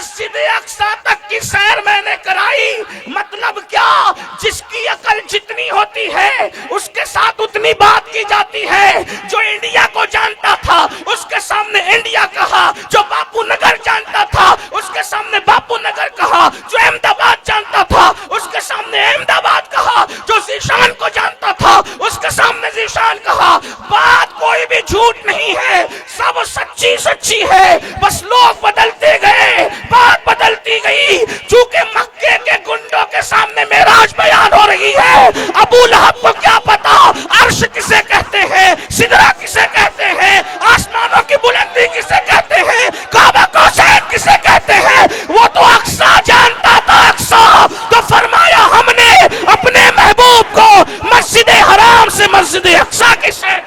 مسجد اقصی تک کی سیر میں نے کرائی. مطلب کیا؟ جس کی عقل جتنی ہوتی ہے اس کے ساتھ اتنی بات کی جاتی ہے. جو انڈیا کو جانتا تھا اس کے سامنے انڈیا کہا، جو باپو نگر جانتا تھا اس کے سامنے باپو نگر کہا، جو احمد آباد جانتا تھا اس کے سامنے احمد آباد کہا، جو ذیشان کو جانتا تھا اس کے سامنے ذیشان کہا. بات کوئی بھی جھوٹ نہیں ہے، سب سچی سچی ہے. بس لوگ بدلتے گئے، بات بدلتی گئی. چونکہ مکے کے گنڈوں کے سامنے معراج بیان ہو رہی ہے. ابو لہب کو کیا پتا عرش کسے کہتے ہیں، سدرہ کسے کہتے ہیں، آسمانوں کی بلندی کسے کہتے ہیں، کعبہ کوثر کسے کہتے ہیں. وہ تو اقصی جانتا تھا. اقصی تو فرمایا ہم نے اپنے محبوب کو مسجد حرام سے مسجد اقصی کسے.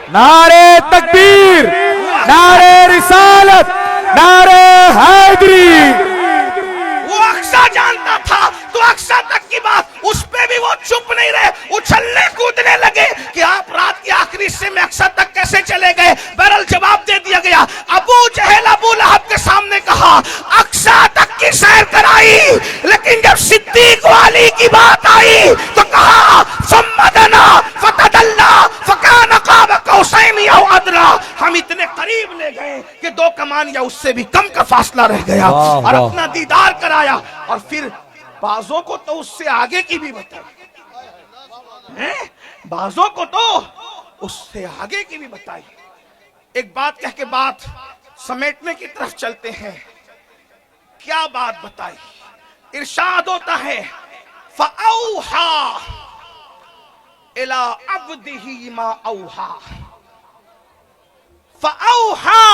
نعرے تکبیر، نعرے رسالت، نعرے حیدری. وہ اقصی جانتا تھا تو اقصی تک کی بات. اس پہ بھی وہ چپ نہیں رہے، اچھلنے کودنے لگے کہ آپ رات کے آخری حصے میں اقصی تک کیسے چلے گئے. بہرحال جواب دے دیا گیا. ابو جہل ابو لہب کے سامنے کہا اقصی تک کی سیر کرائی، لیکن جب صدیق والی کی بات آئی تو کہا ثم دنا فتدلی فکان قاب قوسین او ادنی. ہم اتنے قریب لے گئے کہ 2 کمان یا اس سے بھی کم کا فاصلہ رہ گیا، اور اپنا دیدار کرایا. اور پھر بعضوں کو تو اس سے آگے کی بھی بتائی، بعضوں کو تو اس سے آگے کی بھی بتائی. ایک بات کہہ کے بات سمیٹنے کی طرف چلتے ہیں. کیا بات بتائی؟ ارشاد ہوتا ہے فَأَوْحَا إِلَىٰ عَبْدِهِ مَا أَوْحَا. فَأَوْحَا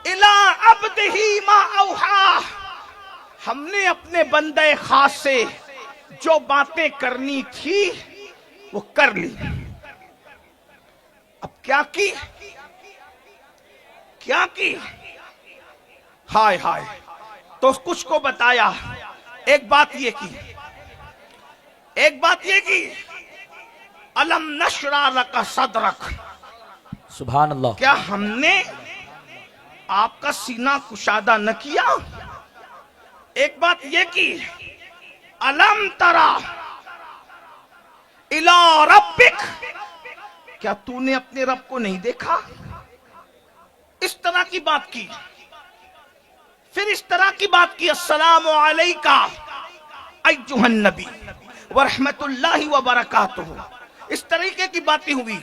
إِلَىٰ عَبْدِهِ مَا أَوْحَا. ہم نے اپنے بندے خاص سے جو باتیں کرنی تھی وہ کر لی. اب کیا کی؟ کیا کی؟ ہائے ہائے. تو کچھ کو بتایا. ایک بات یہ کی، ایک بات یہ کی الم نشرح لک صدرک. سبحان اللہ. کیا ہم نے آپ کا سینہ کشادہ نہ کیا؟ ایک بات یہ کی الم ترا الی ربک. کیا تو نے اپنے رب کو نہیں دیکھا؟ اس طرح کی بات کی. پھر اس طرح کی بات کی السلام علیکہ ایھا النبی ورحمت اللہ وبرکاتہ. اس طریقے کی باتیں ہوئی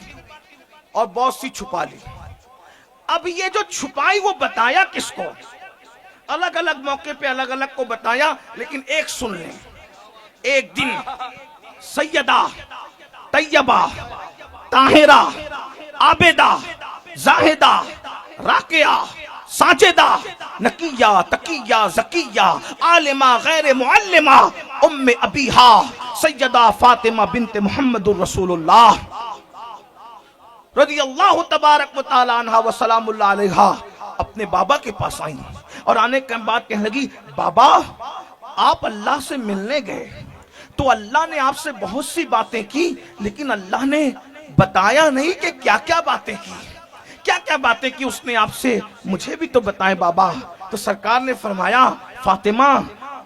اور بہت سی چھپا لی. اب یہ جو چھپائی وہ بتایا کس کو؟ الگ الگ موقع پہ الگ الگ کو بتایا، لیکن ایک سن لیں. ایک دن سیدہ طیبہ طاہرہ عابدہ زاہدہ راکعہ ساجدہ نقیہ تقیہ زکیہ عالمہ غیر معلمہ ام ابیہا سیدہ فاطمہ بنت محمد الرسول اللہ رضی اللہ تبارک و تعالی عنہ و سلام اللہ علیہا اپنے بابا کے پاس آئیں اور آنے کے بعد کہنے لگی بابا آپ اللہ سے ملنے گئے تو اللہ نے آپ سے بہت سی باتیں کی، لیکن اللہ نے بتایا نہیں کہ کیا کیا باتیں کی. کیا کیا باتیں کی اس نے آپ سے، مجھے بھی تو بتائیں بابا. تو سرکار نے فرمایا فاطمہ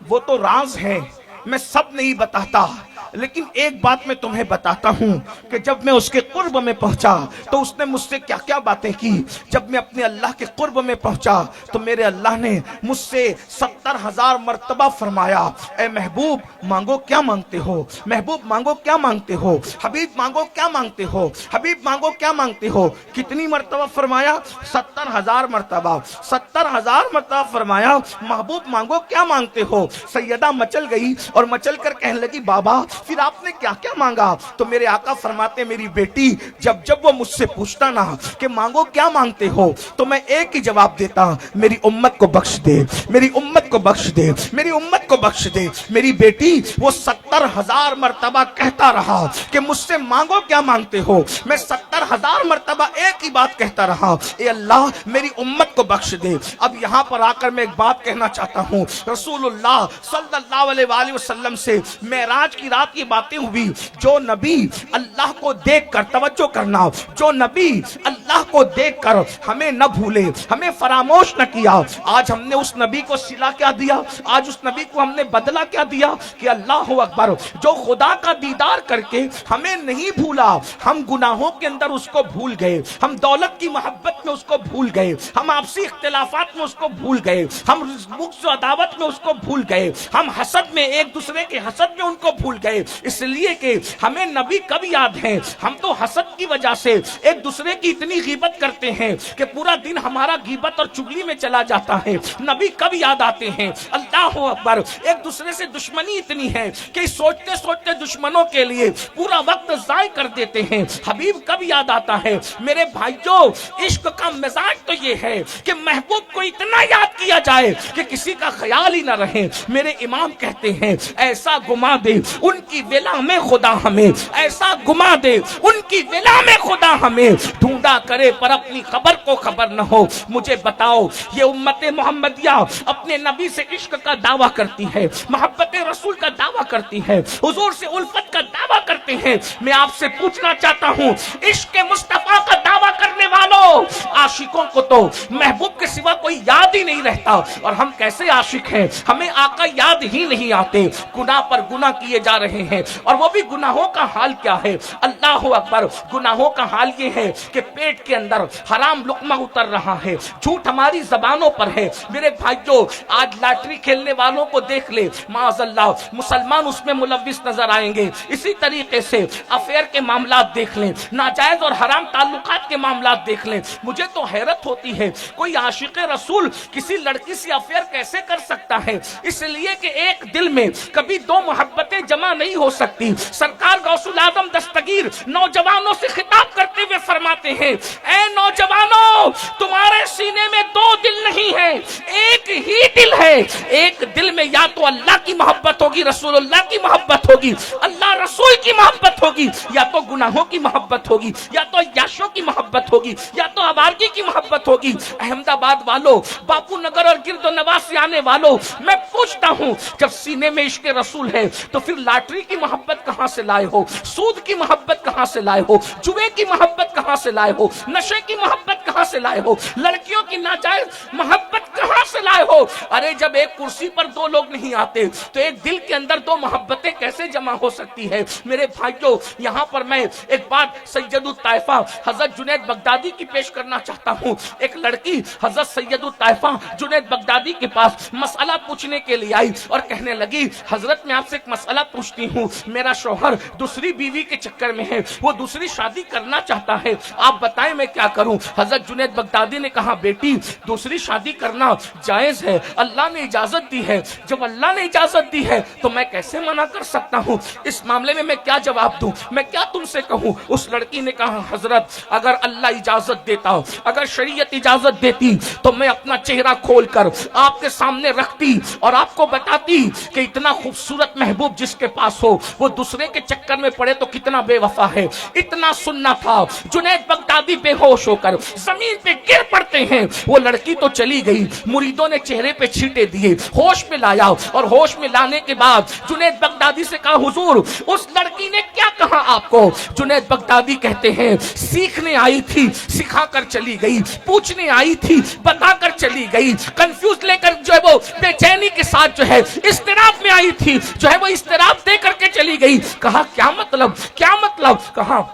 وہ تو راز ہے، میں سب نہیں بتاتا، لیکن ایک بات میں تمہیں بتاتا ہوں کہ جب میں اس کے قرب میں پہنچا تو اس نے مجھ سے کیا کیا باتیں کی. جب میں اپنے اللہ کے قرب میں پہنچا تو میرے اللہ نے مجھ سے 70,000 مرتبہ فرمایا اے محبوب مانگو کیا مانگتے ہو، محبوب مانگو کیا مانگتے ہو، حبیب مانگو کیا مانگتے ہو، حبیب مانگو کیا مانگتے ہو. کتنی مرتبہ فرمایا؟ 70,000 مرتبہ. 70,000 مرتبہ فرمایا محبوب مانگو کیا مانگتے ہو. سیدہ مچل گئی اور مچل کر کہنے لگی بابا پھر آپ نے کیا کیا مانگا؟ تو میرے آقا فرماتے میری بیٹی جب وہ مجھ سے پوچھتا نا کہ مانگو کیا مانگتے ہو تو میں ایک ہی جواب دیتا میری امت کو بخش دے، میری امت کو بخش دے، میری امت کو بخش دے. میری بیٹی وہ 70,000 مرتبہ کہتا رہا کہ مجھ سے مانگو کیا مانگتے ہو. میں 70,000 مرتبہ ایک ہی بات کہتا رہا اے اللہ میری امت کو بخش دے. اب یہاں پر آ کر میں ایک بات کہنا چاہتا ہوں. رسول اللہ صلی اللہ علیہ وآلہ وسلم سے معراج کی رات साथ ये बातें हुई, जो नबी अल्लाह को देख कर, तवज्जो करना, जो नबी अल्लाह को देख कर हमें न भूले, हमें फरामोश न किया, आज हमने उस नबी को सिला क्या दिया, आज उस नबी को हमने बदला क्या दिया कि अल्लाह अकबर, जो खुदा का दीदार करके हमें नहीं भूला, हम गुनाहों के अंदर उसको भूल गए, हम दौलत की मोहब्बत में उसको भूल गए, हम आपसी इख्तिलाफात में उसको भूल गए, हम बुग़्ज़ व अदावत में उसको भूल गए, हम हसद में, एक दूसरे के हसद में उनको भूल गए, इसलिए कि हमें नबी कब याद है, हम तो हसद की वजह से एक दूसरे की इतनी गीबत करते हैं कि पूरा दिन हमारा गीबत और चुगली में चला जाता है, नबी कब याद आते हैं, अल्लाह अकबर, एक दूसरे से दुश्मनी इतनी है कि सोचते सोचते दुश्मनों के लिए पूरा वक्त ज़ाय कर देते हैं, हबीब कब याद आता है। मेरे भाइयों, इश्क का मिजाज तो ये है कि महबूब को इतना याद किया जाए कि किसी का ख्याल ही ना रहे। मेरे इमाम कहते हैं, ऐसा गुमा दे उनकी विला में खुदा हमें, ऐसा गुमा दे उनकी विला में खुदा हमें, ढूंढा करे पर अपनी खबर को खबर न हो। मुझे बताओ, ये उम्मत मोहम्मदिया अपने नबी से इश्क का दावा करती है, मोहब्बत रसूल का दावा करती है, हुजूर से उल्फत का दावा करते हैं। मैं आपसे पूछना चाहता हूँ, इश्क मुस्तफा का दावा करने वालों, आशिकों को तो महबूब के सिवा कोई याद ही नहीं रहता, और हम कैसे आशिक हैं, हमें आका याद ही नहीं आते। गुनाह पर गुनाह किए जा रहे हैं, और वो भी गुनाहों का हाल क्या है, अल्लाह अकबर, गुनाहों का हाल ये है कि पेट के अंदर हराम लुक्मा उतर रहा है, झूठ हमारी जबानों पर है। मेरे भाइयों, आज लॉटरी खेलने वालों को देख ले, माज़अल्लाह मुसलमान उसमें मुलव्विस नजर आएंगे। इसी तरीके से अफेयर के मामला देख लें, नाजायज और हराम ताल्लुकात के मामला देख लें। मुझे तो हैरत होती है, कोई आशिक रसूल किसी लड़की से अफेयर कैसे कर सकता है, इसलिए कि एक दिल में कभी दो मोहब्बतें जमा नहीं हो सकती। सरकार गौसुल आजम दस्तगीर नौजवानों से खिताब करते हुए फरमाते हैं, ऐ नौजवानों, तुम्हारे सीने में दो दिल नहीं है, एक ही दिल है। एक दिल में या तो अल्लाह की मोहब्बत होगी, रसूलुल्लाह की मोहब्बत होगी, अल्लाह रसूल की मोहब्बत होगी, या तो गुनाहों की मोहब्बत होगी, या तो याशों की मोहब्बत होगी, या तो आवारगी की मोहब्बत होगी। अहमदाबाद वालों, बापू नगर और गिरदो नवाज से आने वालों, मैं पूछता हूँ, जब सीने में इश्क रसूल है तो फिर लॉटरी की मोहब्बत कहाँ से लाए हो, सूद की मोहब्बत कहाँ से लाए हो, जुए की मोहब्बत कहाँ से लाए हो, नशे की मोहब्बत कहाँ से लाए हो, लड़कियों की नाजायज मोहब्बत कहाँ से लाए हो। अरे जब एक कुर्सी पर दो लोग नहीं आते तो एक दिल के अंदर दो मोहब्बतें कैसे जमा हो सकती है। मेरे भाइयों, यहाँ पर मैं एक बात सैयदुत ताइफा हजरत जुनैद बगदादी की पेश करना चाहता हूँ। एक लड़की हजरत सैयदुत ताइफा जुनैद बगदादी के पास मसला पूछने के लिए आई और कहने लगी, हजरत मैं आपसे एक मसला पूछती हूँ, मेरा शौहर दूसरी बीवी के चक्कर में है, वो दूसरी शादी करना चाहता है, आप बताएं मैं क्या करूँ। हजरत जुनैद बगदादी ने कहा, बेटी दूसरी शादी करना जायज है, अल्लाह ने इजाजत दी है, जब अल्लाह ने इजाजत दी है तो मैं कैसे मना कर सकता हूँ। इस मामले में मैं क्या जवाब दूं, मैं क्या तुमसे कहूँ। उस लड़की ने कहा, हजरत अगर अल्लाह इजाजत देता, अगर शरीयत इजाजत देती तो मैं अपना चेहरा खोलकर आपके सामने रखती और आपको बताती कि इतना खूबसूरत महबूब जिसके पास हो वो दूसरे के चक्कर में पड़े तो कितना बेवफा है। इतना सुनना था। जुनैद बगदादी बेहोश होकर जमीन पे गिर पड़ते हैं। वो लड़की तो चली गई, मुरीदों ने चेहरे पे छींटे दिए, होश में लाया, और होश में लाने के बाद जुनैद बगदादी से कहा, हुजूर उस लड़की ने क्या कहा आपको। जुनैद बगदादी कहते हैं, सीखने आई थी, सिखा कर चली गई, पूछने आई थी, बता कर चली गई, कंफ्यूज लेकर जो है वो बेचैनी के साथ जो है इस्तिराब में आई थी, जो है वो इस्तिराब दे करके चली गई। कहा क्या मतलब, क्या मतलब। कहा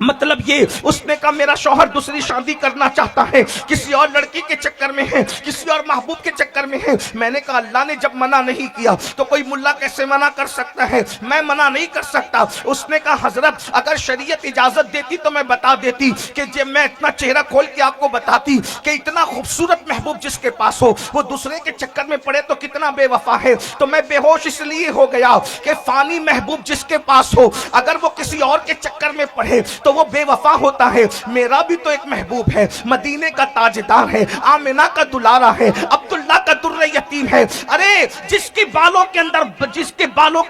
मतलब ये, उसने कहा मेरा शौहर दूसरी शादी करना चाहता है, किसी और लड़की के चक्कर में है, किसी और महबूब के चक्कर में है। मैंने कहा अल्लाह ने जब मना नहीं किया तो कोई मुल्ला कैसे मना कर सकता है, मैं मना नहीं कर सकता। उसने कहा हजरत अगर शरीयत इजाजत देती तो मैं बता देती कि जब मैं इतना चेहरा खोल के आपको बताती कि इतना खूबसूरत महबूब जिसके पास हो वो दूसरे के चक्कर में पड़े तो कितना बेवफा है। तो मैं बेहोश इसलिए हो गया कि फानी महबूब जिसके पास हो अगर वो किसी और के चक्कर में पड़े तो वो बेवफा होता है। मेरा भी तो एक महबूब है, मदीने का ताजदार है, आमिना का दुलारा है, अब्दुल्ला का दुर्रे यतीम है। अरे जिसके बालों के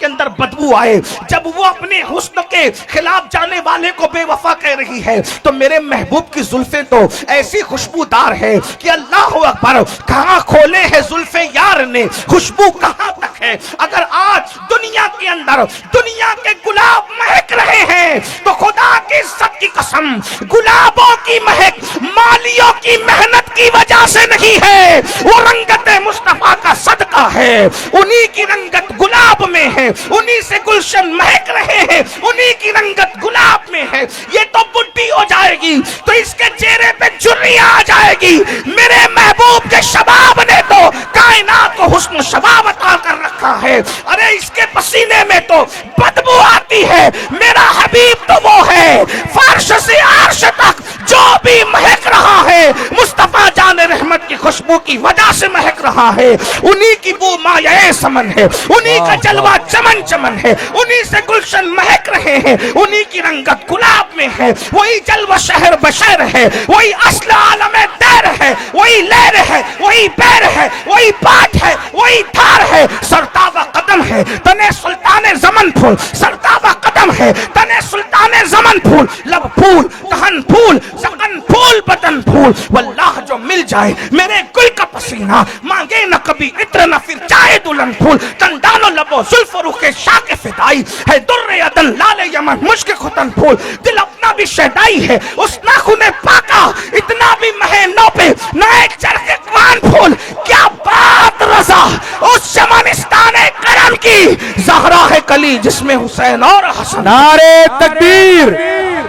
अंदर बदबू आए, जब वो अपने हुस्न के खिलाफ जाने वाले को बेवफा कह रही है तो मेरे महबूब की जुल्फे तो ऐसी खुशबूदार है कि अल्लाह अकबर, कहाँ खोले हैं जुल्फे यार जाने खुशबू कहां तक है। अगर आज दुनिया के अंदर दुनिया के गुलाब महक रहे हैं तो खुदा की इज्जत की कसम गुलाबों की महक मालियों की मेहनत की वजह से नहीं है, वो रंगत मुस्तफा का सदका है। उन्हीं की रंगत गुलाब में है, उन्हीं से गुलशन महक रहे हैं, उन्हीं की रंगत गुलाब में है। ये तो बुढ़ी हो जाएगी तो इसके चेहरे पे झुर्रियां आ जाएगी। मेरे महबूब के शबाब ने तो कायनात को हुस्न शबाब अता कर रखा है। अरे इसके पसीने में तो बदबू आती है। मेरा हबीब तो वो है फर्श से अर्श तक जो भी महक रहा है मुस्तफा जान रहमत की खुशबू की वजह से महक रहा है। उन्हीं की वो माया समन है, उन्हीं का जलवा चमन चमन है, उन्हीं से गुलशन महक रहे हैं, उन्हीं की रंगत गुलाब में है। वही जलवा शहर बशर है, वही असल आलम दैर है, वही लहर है, वही पैर है, वही पाठ है, वही थार है। सरताबा कदम है तने सुल्तान जमन फूल, सरताबा कदम है तने सुल्तान जमन फूल। लब फूल दहन फूल सकन फूल बदन फूल। वल्लाह जो मिल जाए मेरे गुल का पसीना मांगे न कभी इत्र न फिर चाहे दुल्हन फूल। तंडानो लबो जुल्फ रुख के शाह के फिदाई है दुर्रे अदन लाले यमन मुश्क खुतन फूल। दिल अपना भी शहदाई है उस नाखुने पाका इतना भी महीनों पे नए चरखे कवान फूल। क्या बात रजा उस शमनिस्तान करम की ज़हरा है कली जिसमें हुसैन और हसन। नारे तकबीर,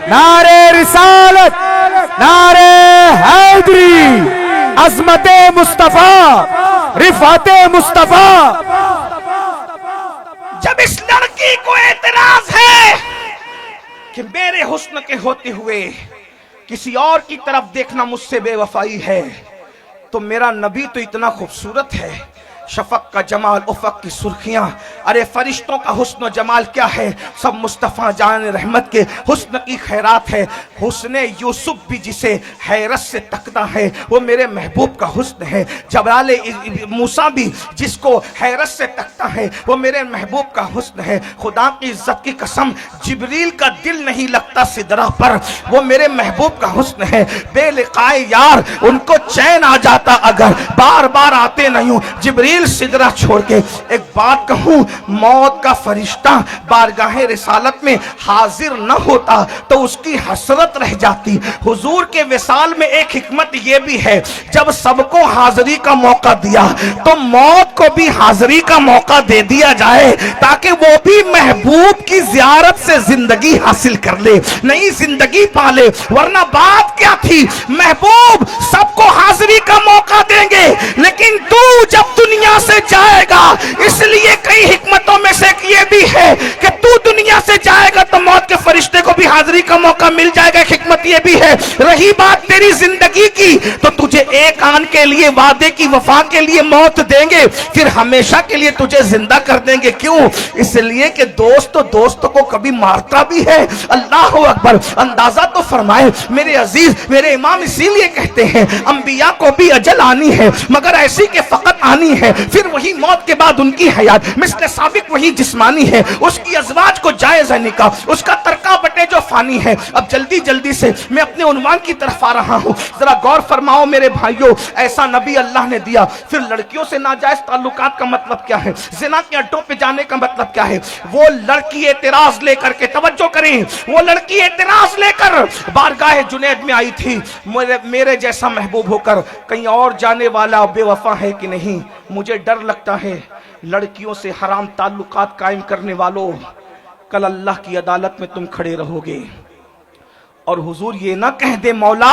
नारे रिसालत, नारे हैदरी, अजमते मुस्तफा, रिफाते मुस्तफा। जब इस लड़की को एतराज है कि मेरे हुस्न के होते हुए किसी और की तरफ देखना मुझसे बेवफाई है, तो मेरा नबी तो इतना खूबसूरत है। शफक का जमाल उफक की सुर्खियां, अरे फरिश्तों का हुस्न जमाल क्या है, सब मुस्तफ़ा जान रहमत के हुस्न की खैरात है। हुस्न यूसुफ भी जिसे हैरत से तकता है वो मेरे महबूब का हुस्न है। जबराल मूसा भी जिसको हैरत से तकता है वो मेरे महबूब का हुस्न है। खुदा की इज्जत की कसम जिब्रील का दिल नहीं लगता सिदरा पर, वो मेरे महबूब का हुस्न है। बेलिकाए यार उनको चैन आ जाता अगर बार बार आते नहीं हूं जिब्रील सिदरा छोड़ के। एक बात कहूं, मौत का फरिश्ता बारगाह रिसालत में हाजिर न होता तो उसकी हसरत रह जाती। हुजूर के विसाल में एक हिकमत ये भी है, जब सबको हाजिरी का मौका दिया तो मौत को भी हाजिरी का मौका दे दिया जाए ताकि वो भी महबूब की जियारत से जिंदगी हासिल कर ले, नई जिंदगी पाले। वरना बात क्या थी, महबूब सबको हाजिरी का मौका देंगे लेकिन तू जब दुनिया से जाएगा, इसलिए कई हिकमतों में से ये भी है कि तू दुनिया से जाएगा तो मौत के फरिश्ते को भी हाजिरी का मौका मिल जाएगा। हिकमत ये भी है। रही बात तेरी जिंदगी की तो तुझे एक आन के लिए वादे की वफा के लिए मौत देंगे, फिर हमेशा के लिए तुझे जिंदा कर देंगे। क्यों? इसलिए कि दोस्त तो दोस्त को कभी मारता भी है। अल्लाह अकबर। अंदाजा तो फरमाए मेरे अजीज, मेरे इमाम इसीलिए कहते हैं अंबिया को भी अजल आनी है मगर ऐसी के फकत आनी है, फिर वही मौत के बाद उनकी हयात मिस्ल साबिक वही जिस्मानी है। उसकी अजवाज को जायज है निकाह, उसका तरका बटे जो फानी है। अब जल्दी जल्दी से मैं अपने उन्वान की तरफ आ रहा हूँ, जरा गौर फरमाओ मेरे भाइयों। ऐसा नबी अल्लाह ने दिया। फिर लड़कियों से नाजायज ताल्लुकात का मतलब क्या है, जिना के अड्डों पे जाने का मतलब क्या है। वो लड़की एतराज लेकर के, तवज्जो करें, वो लड़की एतराज लेकर बारगाह जुनैद में आई थी। मेरे जैसा महबूब होकर कहीं और जाने वाला बेवफा है कि नहीं, मुझे डर लगता है। लड़कियों से हराम ताल्लुकात कायम करने वालों, कल अल्लाह की अदालत में तुम खड़े रहोगे और हुजूर ये ना कह दे मौला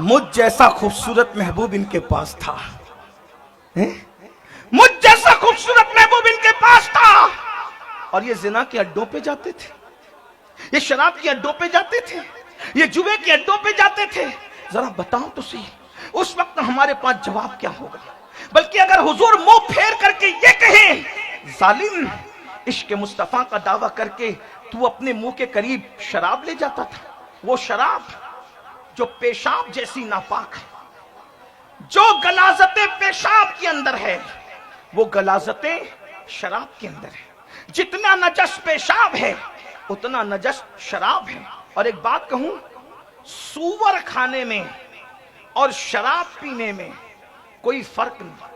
मुझ जैसा खूबसूरत महबूब इनके पास था, मुझ जैसा खूबसूरत महबूब इनके पास था। और ये जिना के अड्डों पे जाते थे, ये शराब के अड्डों पे जाते थे, ये जुए के अड्डों पे जाते थे। जरा बताओ तो सही, उस वक्त हमारे पास जवाब क्या होगा। बल्कि अगर हुजूर मुंह फेर करके ये कहें, जालिम इश्क मुस्तफा का दावा करके तू अपने मुंह के करीब शराब ले जाता था, वो शराब जो पेशाब जैसी नापाक है, जो गलाजते पेशाब के अंदर है वो गलाजते शराब के अंदर है। जितना नजस पेशाब है उतना नजस शराब है। और एक बात कहूं, सूअर खाने में और शराब पीने में कोई फर्क नहीं।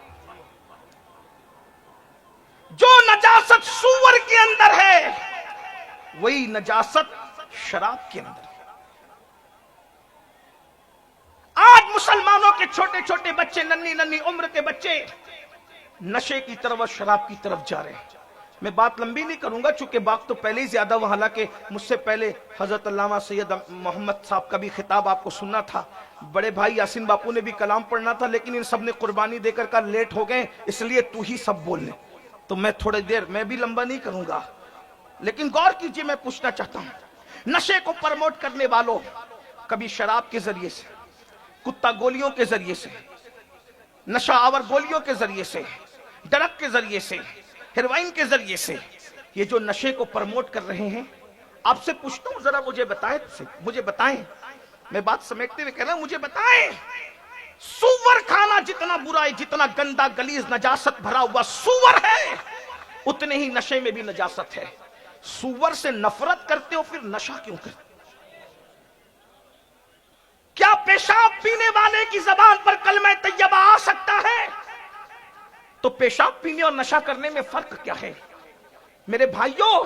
जो नजासत सूअर के अंदर है वही नजासत शराब के अंदर है। आज मुसलमानों के छोटे छोटे बच्चे, नन्ही नन्ही उम्र के बच्चे नशे की तरफ और शराब की तरफ जा रहे हैं। मैं बात लंबी नहीं करूंगा चूंकि बात तो पहले ही ज्यादा हुआ, हालांकि मुझसे पहले हजरत अल्लामा सैयद मोहम्मद साहब का भी खिताब आपको सुनना था, बड़े भाई यासीन बापू ने भी कलाम पढ़ना था, लेकिन इन सब ने कुर्बानी देकर का लेट हो गए, इसलिए तू ही सब बोल ले। तो मैं थोड़ी देर, मैं भी लंबा नहीं करूंगा, लेकिन गौर कीजिए, मैं पूछना चाहता हूं, नशे को प्रमोट करने वालों कभी शराब के जरिए से, कुत्ता गोलियों के जरिए से, नशा आवर गोलियों के जरिए से, ड्रग के जरिए से, हेरोइन के जरिए से, ये जो नशे को प्रमोट कर रहे हैं, आपसे पूछता हूं जरा मुझे बताएं, मैं बात समेटते हुए कह रहा हूं, मुझे बताएं, सूअर खाना जितना बुरा है, जितना गंदा गलीज नजासत भरा हुआ सूअर है, उतने ही नशे में भी नजासत है। सूअर से नफरत करते हो, फिर नशा क्यों करते? क्या पेशाब पीने वाले की जबान पर कलमा तैयबा आ सकता है? तो पेशाब पीने और नशा करने में फर्क क्या है? मेरे भाइयों,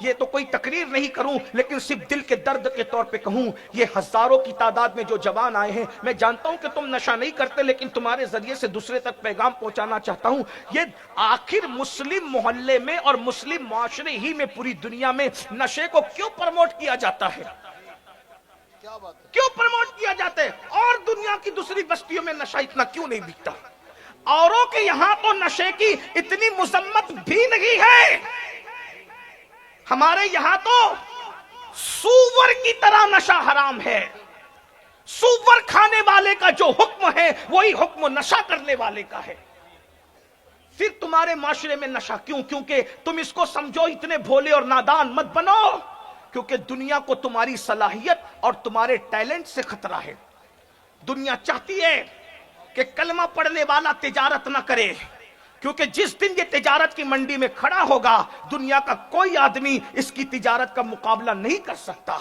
ये तो कोई तकरीर नहीं करूं, लेकिन सिर्फ दिल के दर्द के तौर पे कहूं, ये हजारों की तादाद में जो जवान आए हैं, मैं जानता हूं कि तुम नशा नहीं करते, लेकिन तुम्हारे जरिए से दूसरे तक पैगाम पहुंचाना चाहता हूं। ये आखिर मुस्लिम मोहल्ले में और मुस्लिम मुआशरे ही में पूरी दुनिया में नशे को क्यों प्रमोट किया जाता है? क्यों प्रमोट किया जाता है? और दुनिया की दूसरी बस्तियों में नशा इतना क्यों नहीं बिकता? औरों के यहां तो नशे की इतनी मुजम्मत भी नहीं है, हमारे यहां तो सूअर की तरह नशा हराम है। सूअर खाने वाले का जो हुक्म है वही हुक्म नशा करने वाले का है। फिर तुम्हारे माशरे में नशा क्यों? क्योंकि तुम इसको समझो, इतने भोले और नादान मत बनो, क्योंकि दुनिया को तुम्हारी सलाहियत और तुम्हारे टैलेंट से खतरा है। दुनिया चाहती है कि कलमा पढ़ने वाला तिजारत ना करे, क्योंकि जिस दिन ये तिजारत की मंडी में खड़ा होगा, दुनिया का कोई आदमी इसकी तिजारत का मुकाबला नहीं कर सकता,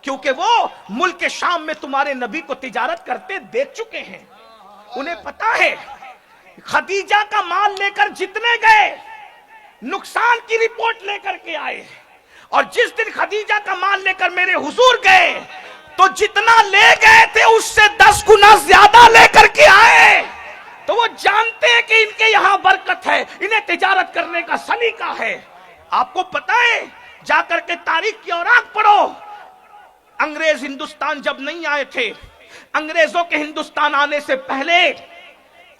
क्योंकि वो मुल्क के शाम में तुम्हारे नबी को तिजारत करते देख चुके हैं। उन्हें पता है खदीजा का माल लेकर जितने गए, नुकसान की रिपोर्ट लेकर के आए, और जिस दिन खदीजा का माल लेकर मेरे हुजूर गए तो जितना ले गए थे उससे 10 गुना ज्यादा लेकर के आए। तो वो जानते हैं कि इनके यहां बरकत है, इन्हें तिजारत करने का सलीका है। आपको पता है, जाकर के तारीख की औराक पढ़ो, अंग्रेज हिंदुस्तान जब नहीं आए थे, अंग्रेजों के हिंदुस्तान आने से पहले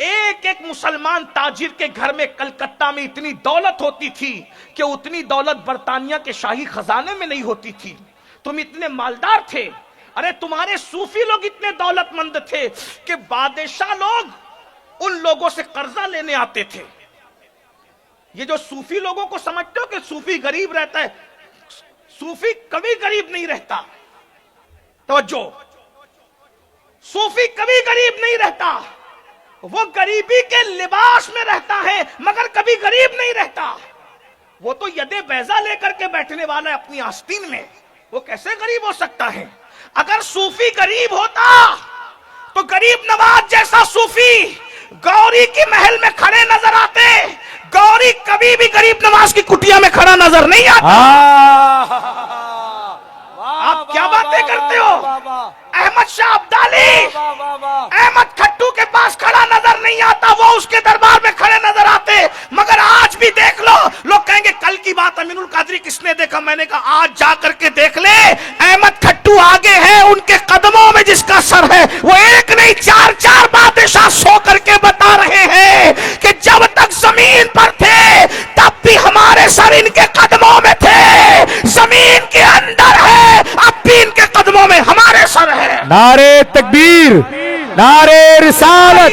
एक एक मुसलमान ताजिर के घर में कलकत्ता में इतनी दौलत होती थी कि उतनी दौलत बर्तानिया के शाही खजाने में नहीं होती थी। तुम इतने मालदार थे, अरे तुम्हारे सूफी लोग इतने दौलतमंद थे कि बादशाह लोग उन लोगों से कर्जा लेने आते थे। ये जो सूफी लोगों को समझते हो कि सूफी गरीब रहता है, सूफी कभी गरीब नहीं रहता। तवज्जो, सूफी कभी गरीब नहीं रहता, वो गरीबी के लिबास में रहता है मगर कभी गरीब नहीं रहता। वो तो यदे बैजा लेकर के बैठने वाला है अपनी आस्तीन में, वो कैसे गरीब हो सकता है? अगर सूफी गरीब होता तो गरीब नवाज जैसा सूफी गौरी की महल में खड़े नजर आते। गौरी कभी भी गरीब नवाज की कुटिया में खड़ा नजर नहीं आता। आप क्या बातें करते हो? अहमद शाह अब्दाली अहमद खट्टू के पास खड़ा नजर नहीं आता, वो उसके दरबार में खड़े नजर आते। मगर आज भी देख लो, लोग कहेंगे कल की बात अमीनुल कादरी किसने देखा? मैंने कहा आज जा करके देख ले, अहमद खट्टू आगे है, उनके कदमों में जिसका सर है वो एक नहीं 4-4 बादशाह सो करके बता रहे हैं कि जब तक जमीन पर थे तब भी हमारे सर इनके कदमों में थे, जमीन के अंदर है अब भी इनके कदमों में हमारे सर है। नारे तकबीर, नारे रिसालत,